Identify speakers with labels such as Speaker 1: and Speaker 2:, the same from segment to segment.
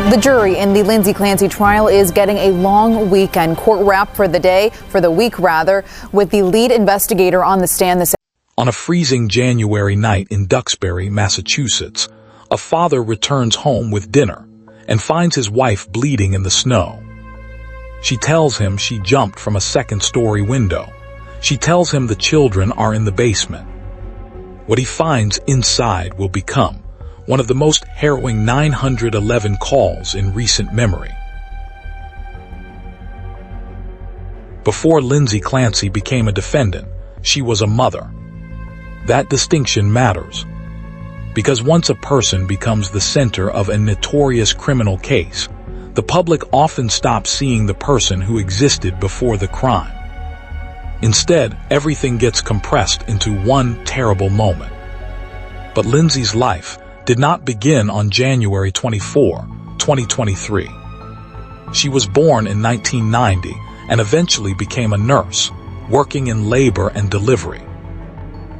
Speaker 1: The jury in the Lindsay Clancy trial is getting a long weekend. Court wrap for the week, with the lead investigator on the stand this.
Speaker 2: On a freezing January night in Duxbury, Massachusetts, a father returns home with dinner and finds his wife bleeding in the snow. She tells him she jumped from a second-story window. She tells him the children are in the basement. What he finds inside will become one of the most harrowing 911 calls in recent memory. Before Lindsay Clancy became a defendant, she was a mother. That distinction matters, because once a person becomes the center of a notorious criminal case, the public often stops seeing the person who existed before the crime. Instead, everything gets compressed into one terrible moment. But Lindsay's life did not begin on January 24, 2023. She was born in 1990 and eventually became a nurse, working in labor and delivery.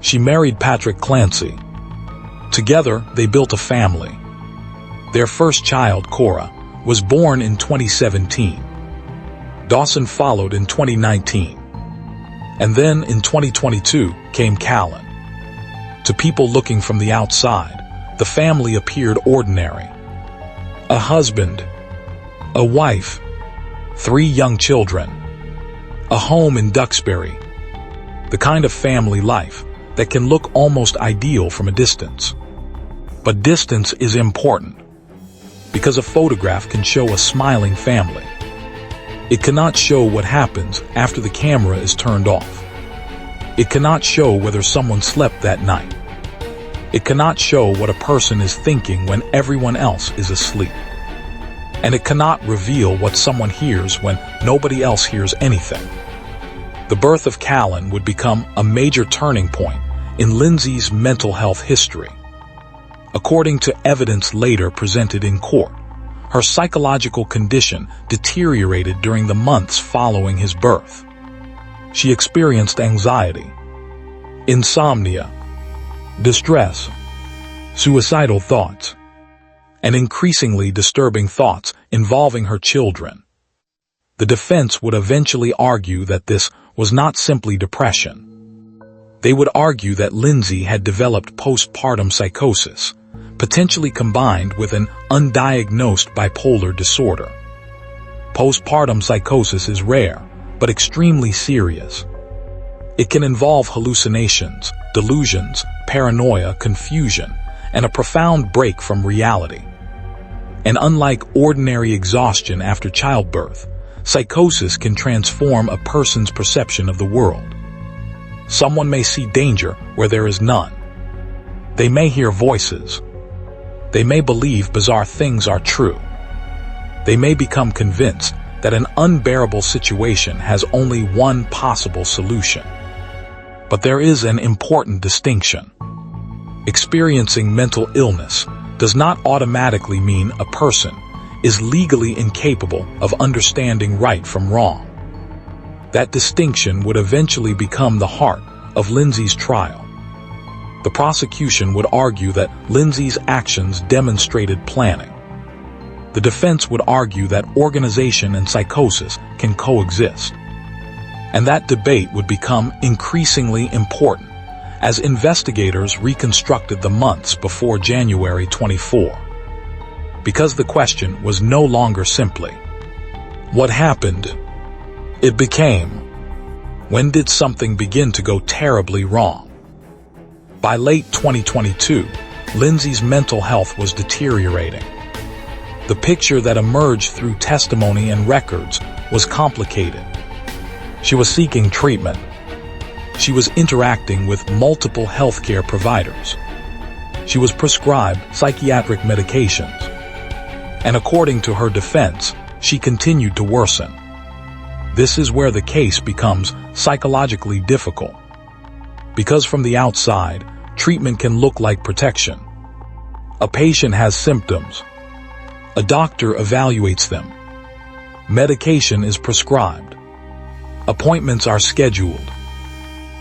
Speaker 2: She married Patrick Clancy. Together, they built a family. Their first child, Cora, was born in 2017. Dawson followed in 2019. And then in 2022 came Callan. To people looking from the outside, the family appeared ordinary. A husband, a wife, 3 young children, a home in Duxbury. The kind of family life that can look almost ideal from a distance. But distance is important, because a photograph can show a smiling family. It cannot show what happens after the camera is turned off. It cannot show whether someone slept that night. It cannot show what a person is thinking when everyone else is asleep. And it cannot reveal what someone hears when nobody else hears anything. The birth of Callan would become a major turning point in Lindsay's mental health history. According to evidence later presented in court, her psychological condition deteriorated during the months following his birth. She experienced anxiety, insomnia, distress, suicidal thoughts, and increasingly disturbing thoughts involving her children. The defense would eventually argue that this was not simply depression. They would argue that Lindsay had developed postpartum psychosis, potentially combined with an undiagnosed bipolar disorder. Postpartum psychosis is rare, but extremely serious. It can involve hallucinations, delusions, paranoia, confusion, and a profound break from reality. And unlike ordinary exhaustion after childbirth, psychosis can transform a person's perception of the world. Someone may see danger where there is none. They may hear voices. They may believe bizarre things are true. They may become convinced that an unbearable situation has only one possible solution. But there is an important distinction. Experiencing mental illness does not automatically mean a person is legally incapable of understanding right from wrong. That distinction would eventually become the heart of Lindsay's trial. The prosecution would argue that Lindsay's actions demonstrated planning. The defense would argue that organization and psychosis can coexist. And that debate would become increasingly important as investigators reconstructed the months before January 24. Because the question was no longer simply, what happened? It became, when did something begin to go terribly wrong? By late 2022, Lindsay's mental health was deteriorating. The picture that emerged through testimony and records was complicated. She was seeking treatment. She was interacting with multiple healthcare providers. She was prescribed psychiatric medications. And according to her defense, she continued to worsen. This is where the case becomes psychologically difficult. Because from the outside, treatment can look like protection. A patient has symptoms. A doctor evaluates them. Medication is prescribed. Appointments are scheduled.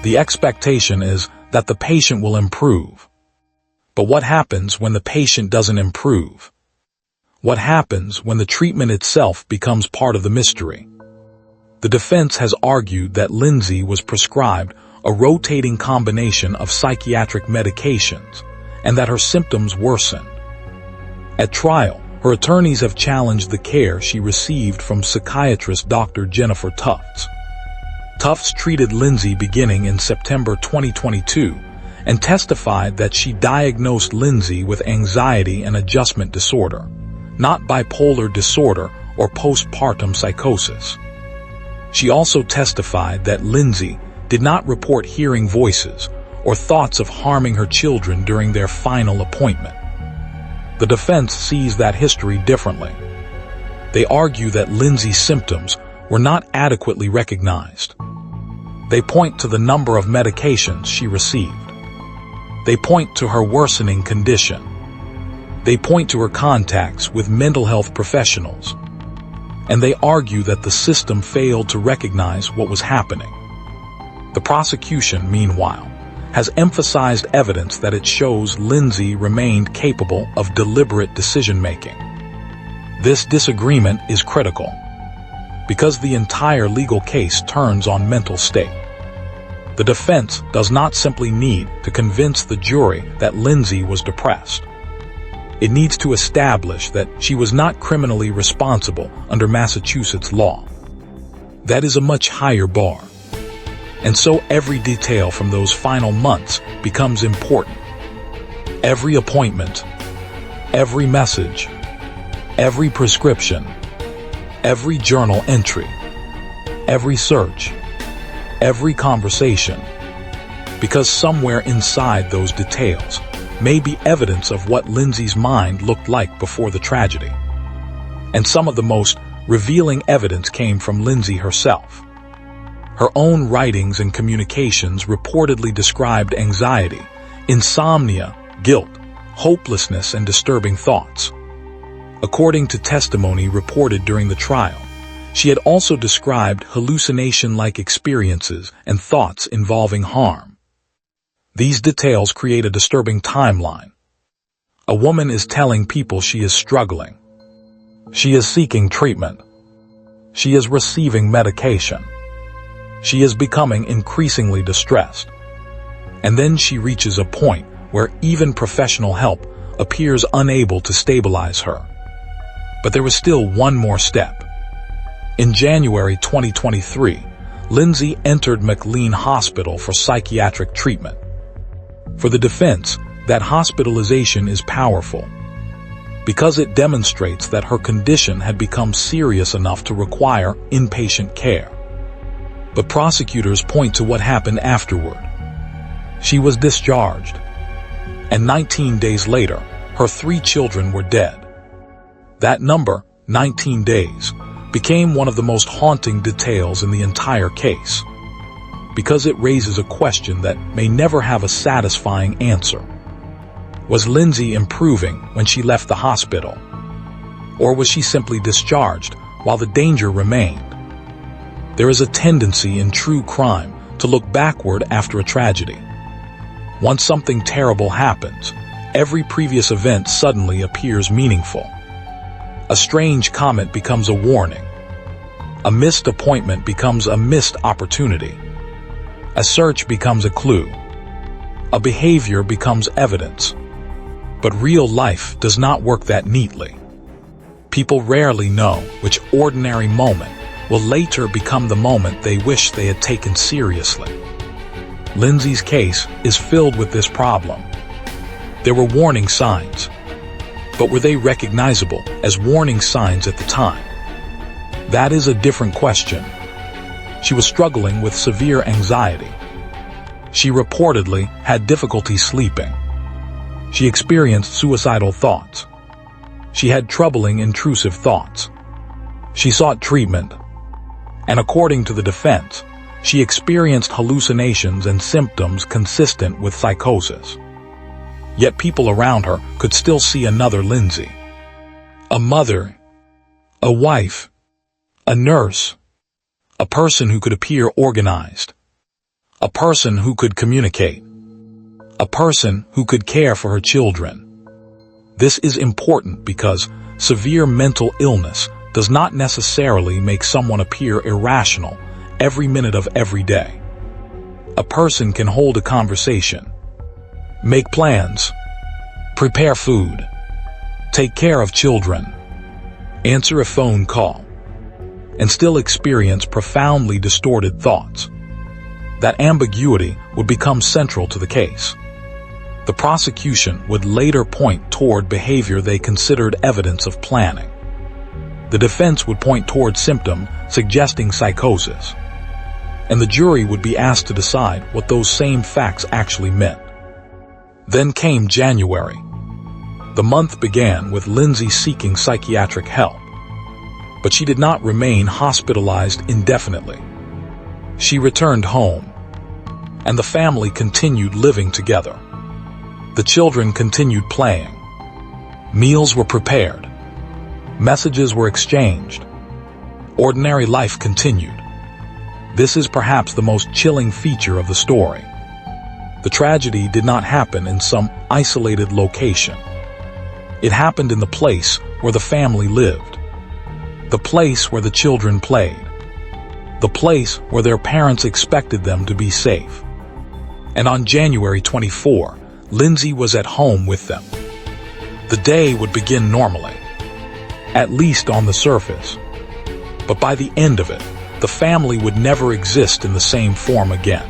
Speaker 2: The expectation is that the patient will improve. But what happens when the patient doesn't improve? What happens when the treatment itself becomes part of the mystery? The defense has argued that Lindsay was prescribed a rotating combination of psychiatric medications and that her symptoms worsened. At trial, her attorneys have challenged the care she received from psychiatrist Dr. Jennifer Tufts. Tufts treated Lindsay beginning in September 2022 and testified that she diagnosed Lindsay with anxiety and adjustment disorder, not bipolar disorder or postpartum psychosis. She also testified that Lindsay did not report hearing voices or thoughts of harming her children during their final appointment. The defense sees that history differently. They argue that Lindsay's symptoms were not adequately recognized. They point to the number of medications she received. They point to her worsening condition. They point to her contacts with mental health professionals. And they argue that the system failed to recognize what was happening. The prosecution, meanwhile, has emphasized evidence that it shows Lindsay remained capable of deliberate decision-making. This disagreement is critical, because the entire legal case turns on mental state. The defense does not simply need to convince the jury that Lindsay was depressed. It needs to establish that she was not criminally responsible under Massachusetts law. That is a much higher bar. And so every detail from those final months becomes important. Every appointment, every message, every prescription, every journal entry, every search, every conversation, because somewhere inside those details may be evidence of what Lindsay's mind looked like before the tragedy. And some of the most revealing evidence came from Lindsay herself. Her own writings and communications reportedly described anxiety, insomnia, guilt, hopelessness, and disturbing thoughts. According to testimony reported during the trial, she had also described hallucination-like experiences and thoughts involving harm. These details create a disturbing timeline. A woman is telling people she is struggling. She is seeking treatment. She is receiving medication. She is becoming increasingly distressed. And then she reaches a point where even professional help appears unable to stabilize her. But there was still one more step. In January 2023, Lindsay entered McLean Hospital for psychiatric treatment. For the defense, that hospitalization is powerful, because it demonstrates that her condition had become serious enough to require inpatient care. But prosecutors point to what happened afterward. She was discharged, and 19 days later, her 3 children were dead. That number, 19 days, became one of the most haunting details in the entire case, because it raises a question that may never have a satisfying answer. Was Lindsay improving when she left the hospital? Or was she simply discharged while the danger remained? There is a tendency in true crime to look backward after a tragedy. Once something terrible happens, every previous event suddenly appears meaningful. A strange comment becomes a warning. A missed appointment becomes a missed opportunity. A search becomes a clue. A behavior becomes evidence. But real life does not work that neatly. People rarely know which ordinary moment will later become the moment they wish they had taken seriously. Lindsay's case is filled with this problem. There were warning signs, but were they recognizable as warning signs at the time? That is a different question. She was struggling with severe anxiety. She reportedly had difficulty sleeping. She experienced suicidal thoughts. She had troubling intrusive thoughts. She sought treatment. And according to the defense, she experienced hallucinations and symptoms consistent with psychosis. Yet people around her could still see another Lindsay. A mother, a wife, a nurse, a person who could appear organized, a person who could communicate, a person who could care for her children. This is important because severe mental illness does not necessarily make someone appear irrational every minute of every day. A person can hold a conversation, make plans, prepare food, take care of children, answer a phone call, and still experience profoundly distorted thoughts. That ambiguity would become central to the case. The prosecution would later point toward behavior they considered evidence of planning. The defense would point toward symptoms suggesting psychosis, and the jury would be asked to decide what those same facts actually meant. Then came January. The month began with Lindsay seeking psychiatric help, but she did not remain hospitalized indefinitely. She returned home, and the family continued living together. The children continued playing. Meals were prepared. Messages were exchanged. Ordinary life continued. This is perhaps the most chilling feature of the story. The tragedy did not happen in some isolated location. It happened in the place where the family lived, the place where the children played, the place where their parents expected them to be safe. And on January 24, Lindsay was at home with them. The day would begin normally, at least on the surface. But by the end of it, the family would never exist in the same form again.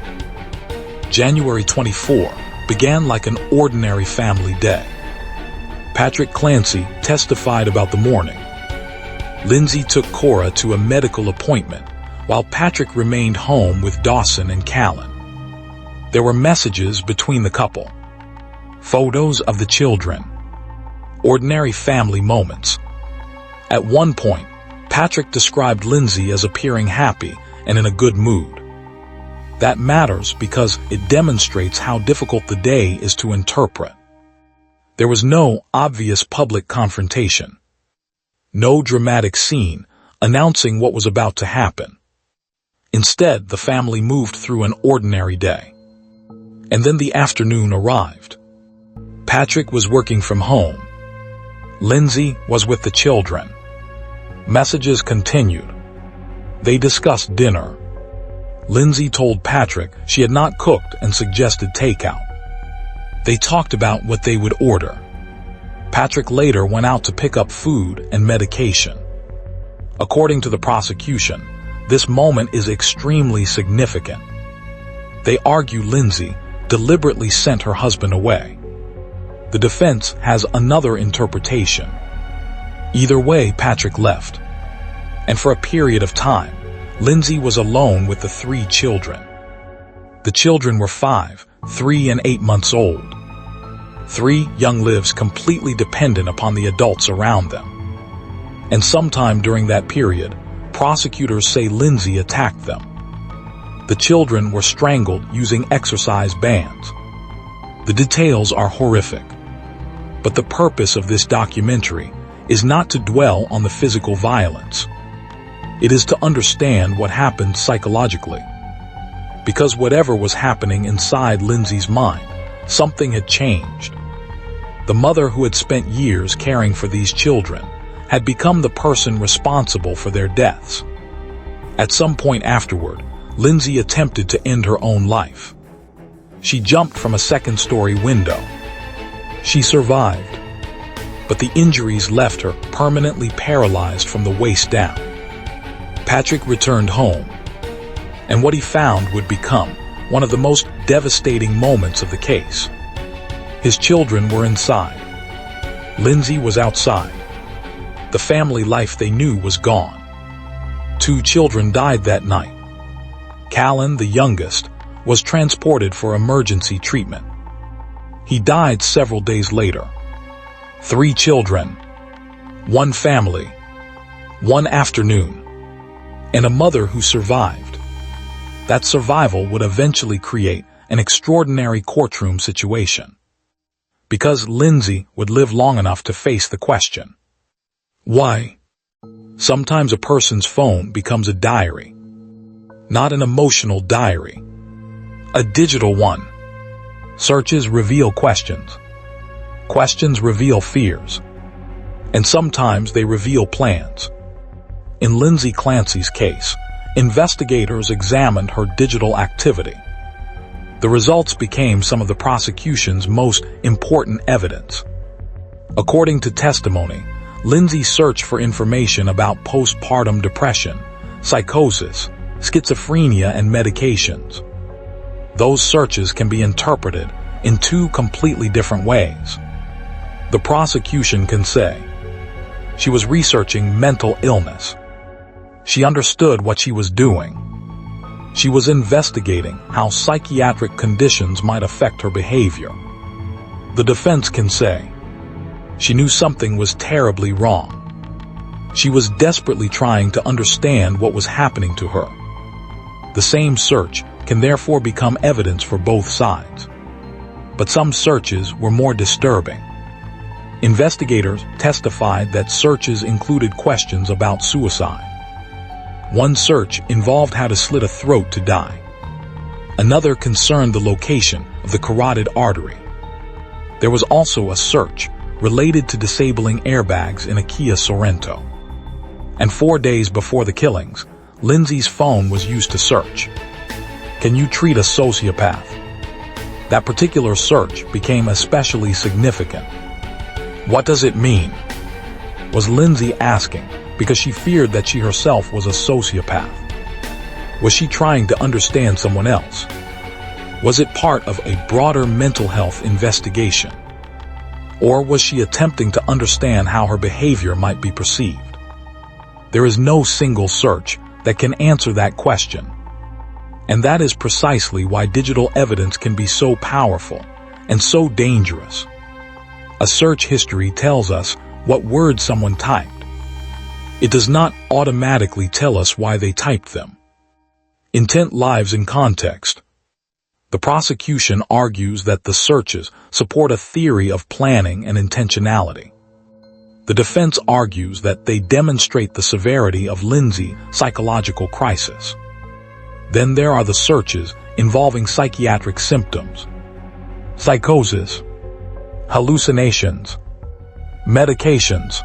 Speaker 2: January 24 began like an ordinary family day. Patrick Clancy testified about the morning. Lindsay took Cora to a medical appointment, while Patrick remained home with Dawson and Callan. There were messages between the couple, photos of the children, ordinary family moments. At one point, Patrick described Lindsay as appearing happy and in a good mood. That matters because it demonstrates how difficult the day is to interpret. There was no obvious public confrontation, no dramatic scene announcing what was about to happen. Instead, the family moved through an ordinary day. And then the afternoon arrived. Patrick was working from home. Lindsay was with the children. Messages continued. They discussed dinner. Lindsay told Patrick she had not cooked and suggested takeout. They talked about what they would order. Patrick later went out to pick up food and medication. According to the prosecution, this moment is extremely significant. They argue Lindsay deliberately sent her husband away. The defense has another interpretation. Either way, Patrick left. And for a period of time, Lindsay was alone with the 3 children. The children were 5, 3, and 8 months old. 3 young lives completely dependent upon the adults around them. And sometime during that period, prosecutors say Lindsay attacked them. The children were strangled using exercise bands. The details are horrific. But the purpose of this documentary is not to dwell on the physical violence. It is to understand what happened psychologically. Because whatever was happening inside Lindsay's mind, something had changed. The mother who had spent years caring for these children had become the person responsible for their deaths. At some point afterward, Lindsay attempted to end her own life. She jumped from a second-story window. She survived, but the injuries left her permanently paralyzed from the waist down. Patrick returned home, and what he found would become one of the most devastating moments of the case. His children were inside. Lindsay was outside. The family life they knew was gone. 2 children died that night. Callan, the youngest, was transported for emergency treatment. He died several days later. 3 children, 1 family, 1 afternoon, and a mother who survived. That survival would eventually create an extraordinary courtroom situation. Because Lindsay would live long enough to face the question, why? Sometimes a person's phone becomes a diary. Not an emotional diary, a digital one. Searches reveal questions. Questions reveal fears, and sometimes they reveal plans. In Lindsay Clancy's case, investigators examined her digital activity. The results became some of the prosecution's most important evidence. According to testimony, Lindsay searched for information about postpartum depression, psychosis, schizophrenia, and medications. Those searches can be interpreted in two completely different ways. The prosecution can say she was researching mental illness. She understood what she was doing. She was investigating how psychiatric conditions might affect her behavior. The defense can say she knew something was terribly wrong. She was desperately trying to understand what was happening to her. The same search can therefore become evidence for both sides. But some searches were more disturbing. Investigators testified that searches included questions about suicide. One search involved how to slit a throat to die. Another concerned the location of the carotid artery. There was also a search related to disabling airbags in a Kia Sorento. And 4 days before the killings, Lindsay's phone was used to search. Can you treat a sociopath? That particular search became especially significant. What does it mean? Was Lindsay asking because she feared that she herself was a sociopath? Was she trying to understand someone else? Was it part of a broader mental health investigation? Or was she attempting to understand how her behavior might be perceived? There is no single search that can answer that question. And that is precisely why digital evidence can be so powerful and so dangerous. A search history tells us what words someone typed. It does not automatically tell us why they typed them. Intent lies in context. The prosecution argues that the searches support a theory of planning and intentionality. The defense argues that they demonstrate the severity of Lindsay's psychological crisis. Then there are the searches involving psychiatric symptoms, psychosis, hallucinations, medications,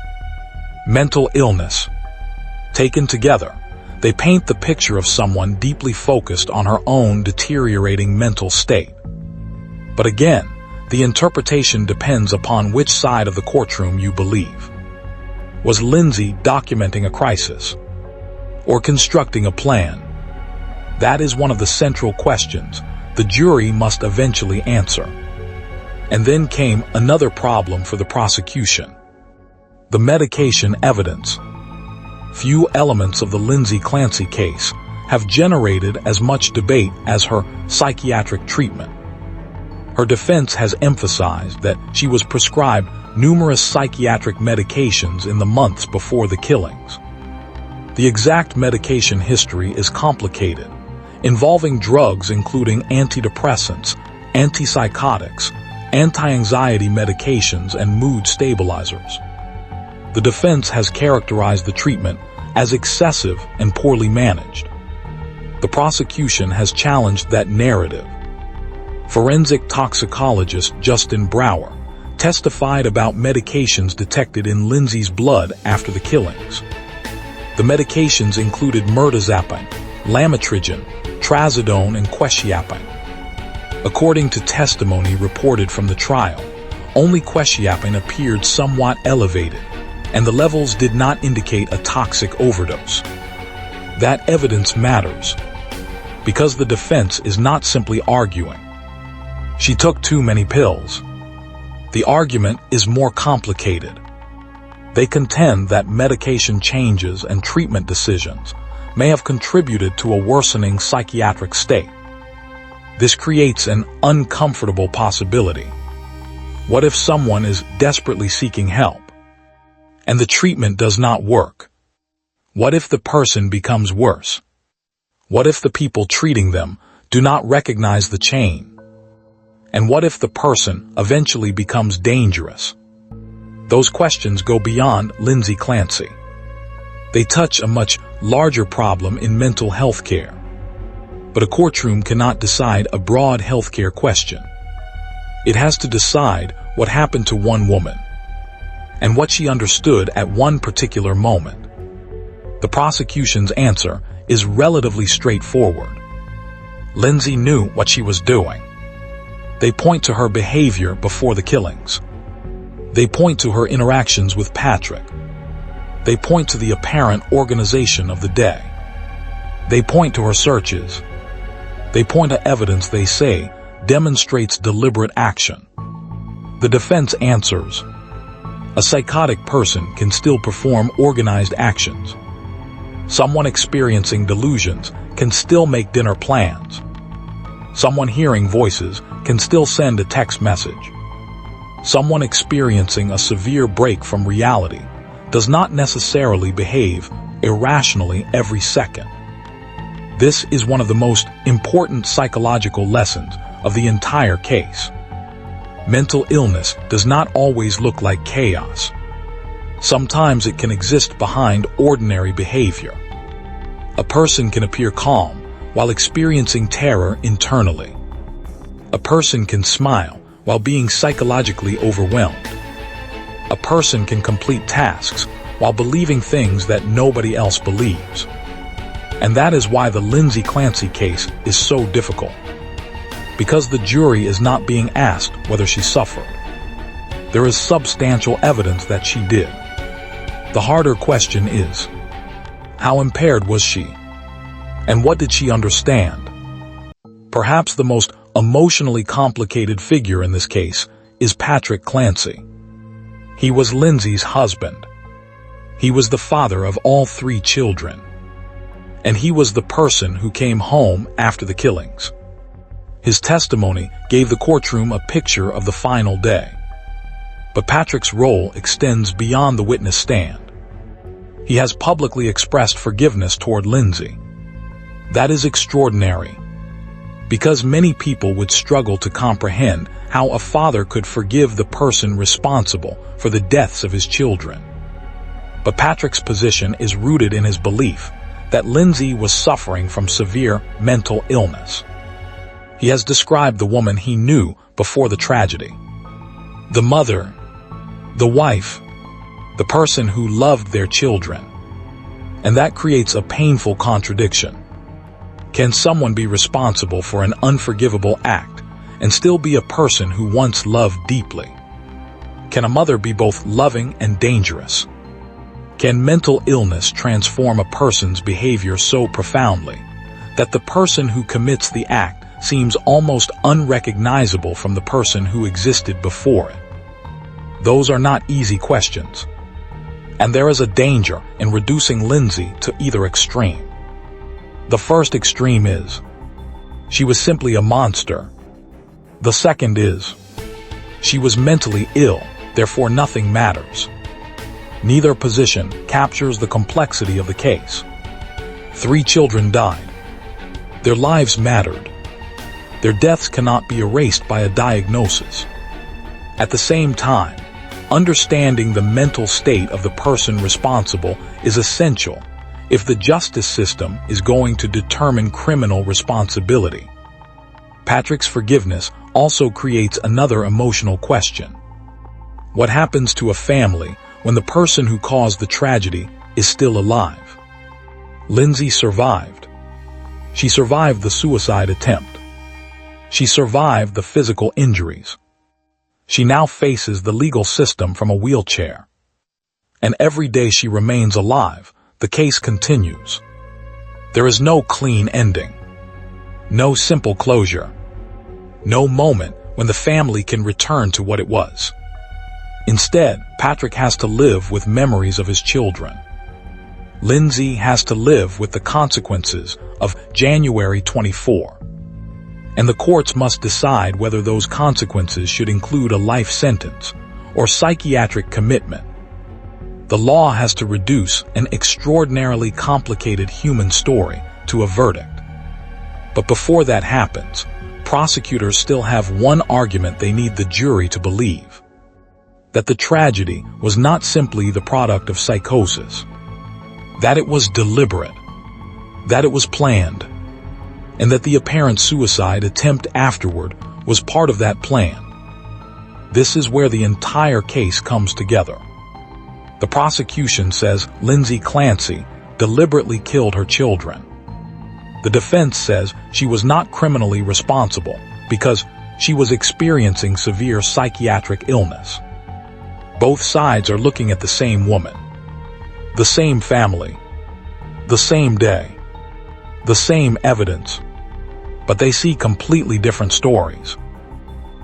Speaker 2: mental illness. Taken together, they paint the picture of someone deeply focused on her own deteriorating mental state. But again, the interpretation depends upon which side of the courtroom you believe. Was Lindsay documenting a crisis or constructing a plan? That is one of the central questions the jury must eventually answer. And then came another problem for the prosecution: the medication evidence. Few elements of the Lindsay Clancy case have generated as much debate as her psychiatric treatment. Her defense has emphasized that she was prescribed numerous psychiatric medications in the months before the killings. The exact medication history is complicated, involving drugs including antidepressants, antipsychotics, anti-anxiety medications, and mood stabilizers. The defense has characterized the treatment as excessive and poorly managed. The prosecution has challenged that narrative. Forensic toxicologist Justin Brower testified about medications detected in Lindsay's blood after the killings. The medications included mirtazapine, lamotrigine, trazodone, and quetiapine. According to testimony reported from the trial, only quetiapine appeared somewhat elevated, and the levels did not indicate a toxic overdose. That evidence matters, because the defense is not simply arguing she took too many pills. The argument is more complicated. They contend that medication changes and treatment decisions may have contributed to a worsening psychiatric state. This creates an uncomfortable possibility. What if someone is desperately seeking help, and the treatment does not work? What if the person becomes worse? What if the people treating them do not recognize the change? And what if the person eventually becomes dangerous? Those questions go beyond Lindsay Clancy. They touch a much larger problem in mental health care. But a courtroom cannot decide a broad healthcare question. It has to decide what happened to one woman and what she understood at one particular moment. The prosecution's answer is relatively straightforward. Lindsay knew what she was doing. They point to her behavior before the killings. They point to her interactions with Patrick. They point to the apparent organization of the day. They point to her searches. They point to evidence they say demonstrates deliberate action. The defense answers, a psychotic person can still perform organized actions. Someone experiencing delusions can still make dinner plans. Someone hearing voices can still send a text message. Someone experiencing a severe break from reality does not necessarily behave irrationally every second. This is one of the most important psychological lessons of the entire case. Mental illness does not always look like chaos. Sometimes it can exist behind ordinary behavior. A person can appear calm while experiencing terror internally. A person can smile while being psychologically overwhelmed. A person can complete tasks while believing things that nobody else believes. And that is why the Lindsay Clancy case is so difficult. Because the jury is not being asked whether she suffered. There is substantial evidence that she did. The harder question is, how impaired was she? And what did she understand? Perhaps the most emotionally complicated figure in this case is Patrick Clancy. He was Lindsay's husband. He was the father of all 3 children. And he was the person who came home after the killings. His testimony gave the courtroom a picture of the final day. But Patrick's role extends beyond the witness stand. He has publicly expressed forgiveness toward Lindsay. That is extraordinary, because many people would struggle to comprehend how a father could forgive the person responsible for the deaths of his children. But Patrick's position is rooted in his belief that Lindsay was suffering from severe mental illness. He has described the woman he knew before the tragedy. The mother, the wife, the person who loved their children. And that creates a painful contradiction. Can someone be responsible for an unforgivable act and still be a person who once loved deeply? Can a mother be both loving and dangerous? Can mental illness transform a person's behavior so profoundly that the person who commits the act seems almost unrecognizable from the person who existed before it? Those are not easy questions. And there is a danger in reducing Lindsay to either extreme. The first extreme is, she was simply a monster. The second is, she was mentally ill, therefore nothing matters. Neither position captures the complexity of the case. 3 children died. Their lives mattered. Their deaths cannot be erased by a diagnosis. At the same time, understanding the mental state of the person responsible is essential if the justice system is going to determine criminal responsibility. Patrick's forgiveness also creates another emotional question. What happens to a family when the person who caused the tragedy is still alive? Lindsay survived. She survived the suicide attempt. She survived the physical injuries. She now faces the legal system from a wheelchair. And every day she remains alive, the case continues. There is no clean ending. No simple closure. No moment when the family can return to what it was. Instead, Patrick has to live with memories of his children. Lindsay has to live with the consequences of January 24. And the courts must decide whether those consequences should include a life sentence or psychiatric commitment. The law has to reduce an extraordinarily complicated human story to a verdict. But before that happens, prosecutors still have one argument they need the jury to believe: that the tragedy was not simply the product of psychosis, that it was deliberate, that it was planned, and that the apparent suicide attempt afterward was part of that plan. This is where the entire case comes together. The prosecution says Lindsay Clancy deliberately killed her children. The defense says she was not criminally responsible because she was experiencing severe psychiatric illness. Both sides are looking at the same woman, the same family, the same day, the same evidence, but they see completely different stories.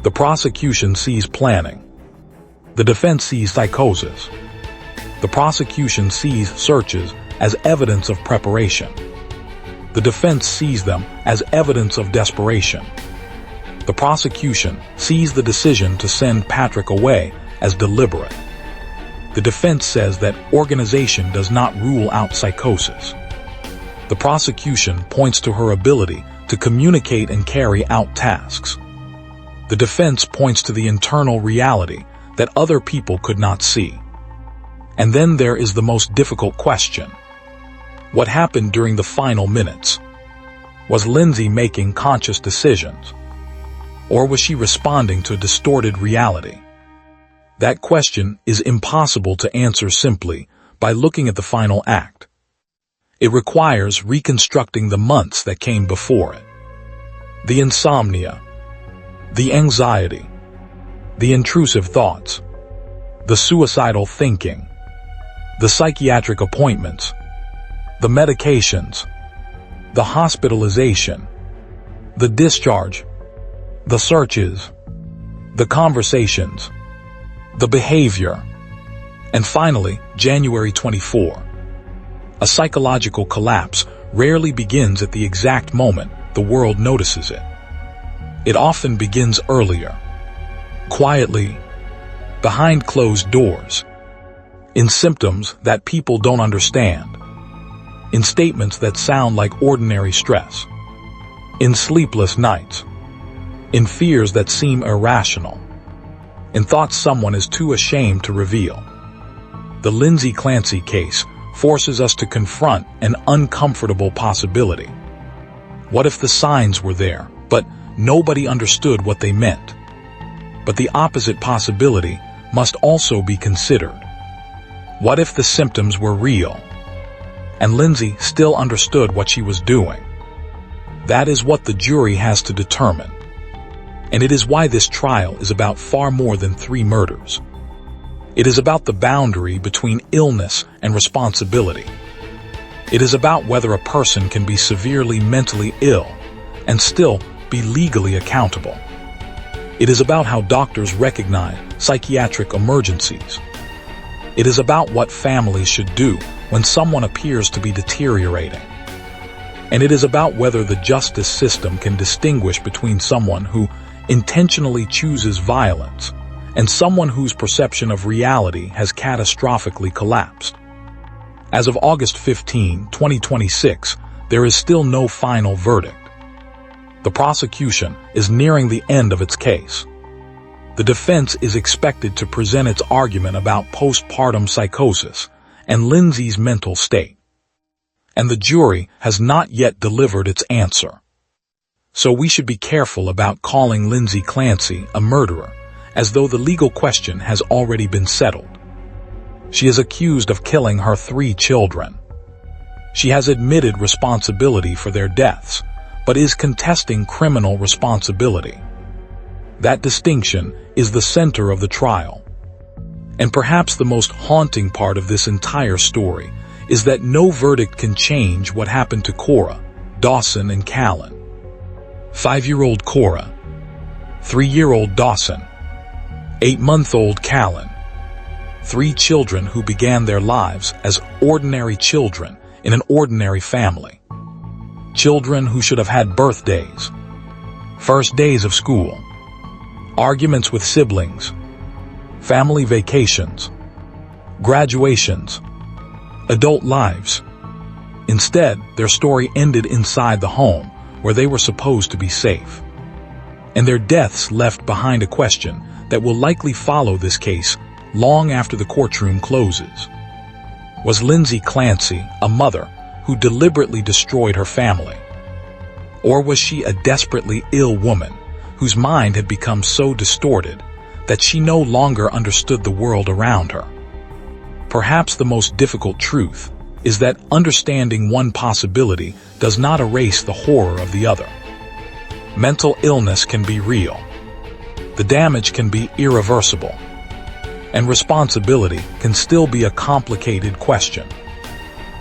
Speaker 2: The prosecution sees planning. The defense sees psychosis. The prosecution sees searches as evidence of preparation. The defense sees them as evidence of desperation. The prosecution sees the decision to send Patrick away as deliberate. The defense says that organization does not rule out psychosis. The prosecution points to her ability to communicate and carry out tasks. The defense points to the internal reality that other people could not see. And then there is the most difficult question. What happened during the final minutes? Was Lindsay making conscious decisions? Or was she responding to a distorted reality? That question is impossible to answer simply by looking at the final act. It requires reconstructing the months that came before it. The insomnia, the anxiety, the intrusive thoughts, the suicidal thinking, the psychiatric appointments, the medications, the hospitalization, the discharge, the searches, the conversations, the behavior, and finally, January 24. A psychological collapse rarely begins at the exact moment the world notices it. It often begins earlier, quietly, behind closed doors, in symptoms that people don't understand, in statements that sound like ordinary stress, in sleepless nights, in fears that seem irrational, in thoughts someone is too ashamed to reveal. The Lindsay Clancy case forces us to confront an uncomfortable possibility. What if the signs were there, but nobody understood what they meant? But the opposite possibility must also be considered. What if the symptoms were real, and Lindsay still understood what she was doing? That is what the jury has to determine. And it is why this trial is about far more than 3 murders. It is about the boundary between illness and responsibility. It is about whether a person can be severely mentally ill and still be legally accountable. It is about how doctors recognize psychiatric emergencies. It is about what families should do when someone appears to be deteriorating. And it is about whether the justice system can distinguish between someone who intentionally chooses violence and someone whose perception of reality has catastrophically collapsed. As of August 15, 2026, there is still no final verdict. The prosecution is nearing the end of its case. The defense is expected to present its argument about postpartum psychosis and Lindsay's mental state. And the jury has not yet delivered its answer. So we should be careful about calling Lindsay Clancy a murderer, as though the legal question has already been settled. She is accused of killing her 3 children. She has admitted responsibility for their deaths, but is contesting criminal responsibility. That distinction is the center of the trial. And perhaps the most haunting part of this entire story is that no verdict can change what happened to Cora, Dawson, and Callan. 5-year-old Cora, 3-year-old Dawson, 8-month-old Callan, 3 children who began their lives as ordinary children in an ordinary family. Children who should have had birthdays, first days of school, arguments with siblings, family vacations, graduations, adult lives. Instead, their story ended inside the home where they were supposed to be safe. And their deaths left behind a question that will likely follow this case long after the courtroom closes. Was Lindsay Clancy a mother who deliberately destroyed her family? Or was she a desperately ill woman whose mind had become so distorted that she no longer understood the world around her. Perhaps the most difficult truth is that understanding one possibility does not erase the horror of the other. Mental illness can be real. The damage can be irreversible. And responsibility can still be a complicated question.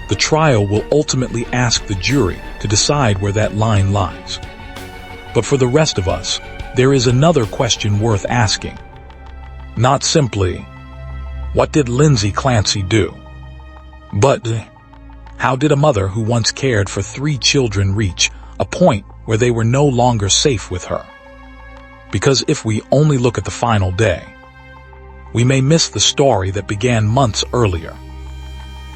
Speaker 2: The trial will ultimately ask the jury to decide where that line lies. But for the rest of us, there is another question worth asking. Not simply, what did Lindsay Clancy do? But, how did a mother who once cared for 3 children reach a point where they were no longer safe with her? Because if we only look at the final day, we may miss the story that began months earlier.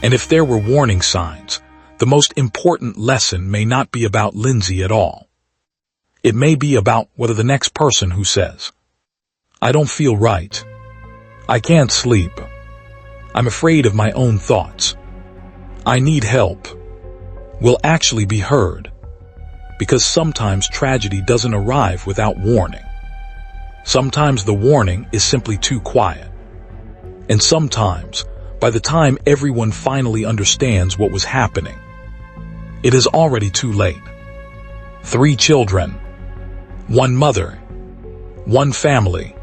Speaker 2: And if there were warning signs, the most important lesson may not be about Lindsay at all. It may be about whether the next person who says, "I don't feel right. I can't sleep. I'm afraid of my own thoughts. I need help," will actually be heard. Because sometimes tragedy doesn't arrive without warning. Sometimes the warning is simply too quiet. And sometimes, by the time everyone finally understands what was happening, it is already too late. 3 children, 1 mother, 1 family,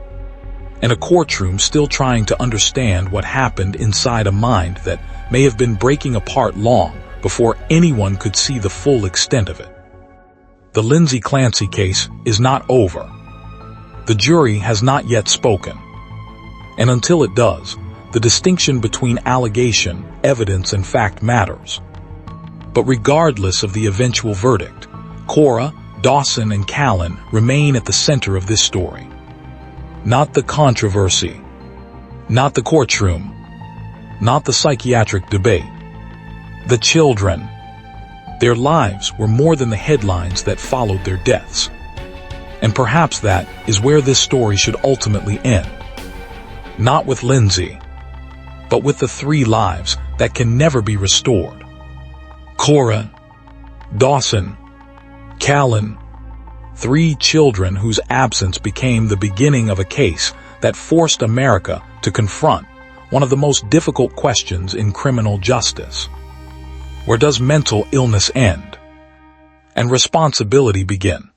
Speaker 2: and a courtroom still trying to understand what happened inside a mind that may have been breaking apart long before anyone could see the full extent of it. The Lindsay Clancy case is not over. The jury has not yet spoken. And until it does, the distinction between allegation, evidence, and fact matters. But regardless of the eventual verdict, Cora, Dawson, and Callan remain at the center of this story. Not the controversy, not the courtroom, not the psychiatric debate. The children. Their lives were more than the headlines that followed their deaths. And perhaps that is where this story should ultimately end. Not with Lindsay, but with the 3 lives that can never be restored. Cora, Dawson, Callan, 3 children whose absence became the beginning of a case that forced America to confront one of the most difficult questions in criminal justice. Where does mental illness end and responsibility begin?